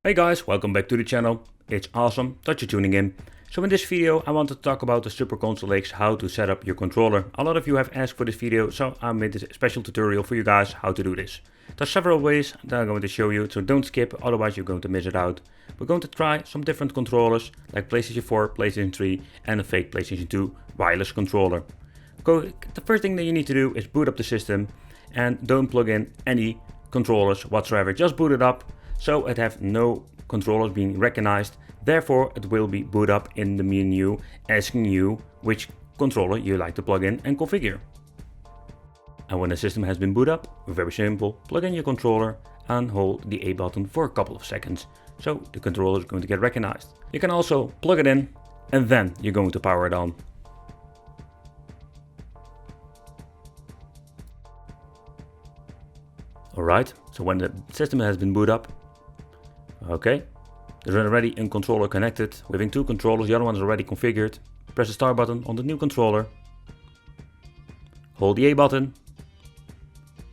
Hey guys, welcome back to the channel. It's awesome that you're tuning in. So in this video I want to talk about the Super Console X, how to set up your controller. A lot of you have asked for this video, so I made this special tutorial for you guys how to do this. There's several ways that I'm going to show you, so don't skip, otherwise you're going to miss it out. We're going to try some different controllers like PlayStation 4, PlayStation 3 and a fake PlayStation 2 wireless controller. The first thing that you need to do is boot up the system and don't plug in any controllers whatsoever. Just boot it up. So it have no controllers being recognized, therefore it will be boot up in the menu asking you which controller you like to plug in and configure. And when the system has been boot up, very simple, plug in your controller and hold the A button for a couple of seconds, so the controller is going to get recognized. You can also plug it in and then you're going to power it on. Alright, so when the system has been boot up, okay, there's already a controller connected. We're having two controllers, the other one is already configured. Press the start button on the new controller. Hold the A button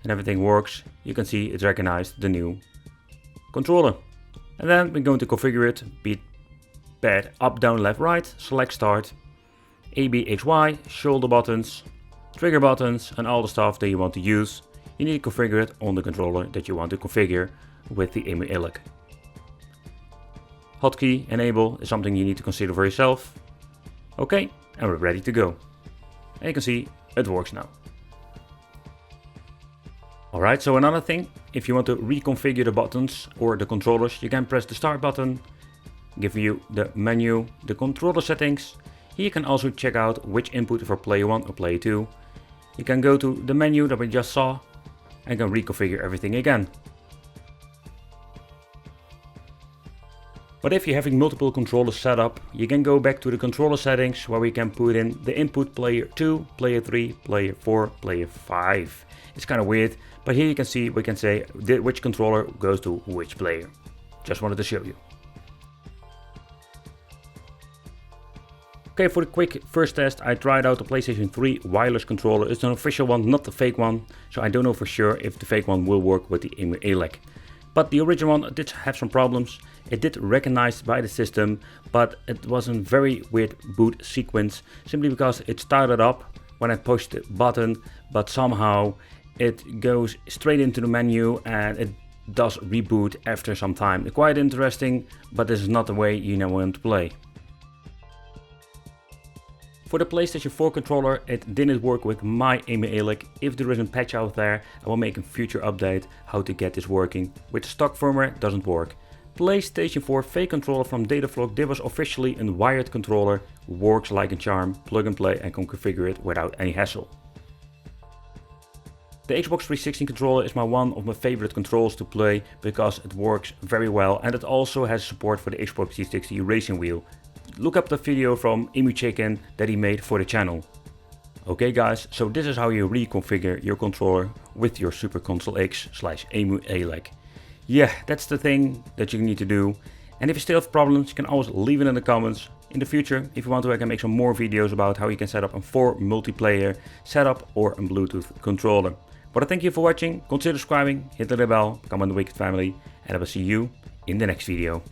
and everything works. You can see it's recognized the new controller. And then we're going to configure it, be pad up, down, left, right, select start, A, B, X, Y, shoulder buttons, trigger buttons and all the stuff that you want to use. You need to configure it on the controller that you want to configure with the EMU-ALEC. Hotkey enable is something you need to consider for yourself. Okay, and we're ready to go. And you can see it works now. Alright, so another thing, if you want to reconfigure the buttons or the controllers, you can press the start button, give you the menu, the controller settings. Here you can also check out which input for player 1 or player 2. You can go to the menu that we just saw and can reconfigure everything again. But if you're having multiple controllers set up, you can go back to the controller settings where we can put in the input player 2, player 3, player 4, player 5. It's kind of weird, but here you can see we can say which controller goes to which player. Just wanted to show you. Okay, for the quick first test, I tried out the PlayStation 3 wireless controller. It's an official one, not the fake one, so I don't know for sure if the fake one will work with the EMU-ALEC. But the original one did have some problems. It did recognize by the system, but it was a very weird boot sequence, simply because it started up when I pushed the button, but somehow it goes straight into the menu and it does reboot after some time. It's quite interesting, but this is not the way you want to play. For the PlayStation 4 controller, it didn't work with my EMU-ALEC. If there is a patch out there, I will make a future update how to get this working. With the stock firmware, it doesn't work. PlayStation 4 fake controller from Dataflog, this was officially a wired controller, works like a charm, plug and play and can configure it without any hassle. The Xbox 360 controller is one of my favorite controls to play because it works very well and it also has support for the Xbox 360 racing wheel. Look up the video from EMU Chicken that he made for the channel. Okay guys, so this is how you reconfigure your controller with your Super Console X / EMU-ALEC. Yeah, that's the thing that you need to do. And if you still have problems, you can always leave it in the comments. In the future, if you want to, I can make some more videos about how you can set up a 4 multiplayer setup or a Bluetooth controller. But I thank you for watching, consider subscribing, hit the bell, become one of the Wicked family, and I will see you in the next video.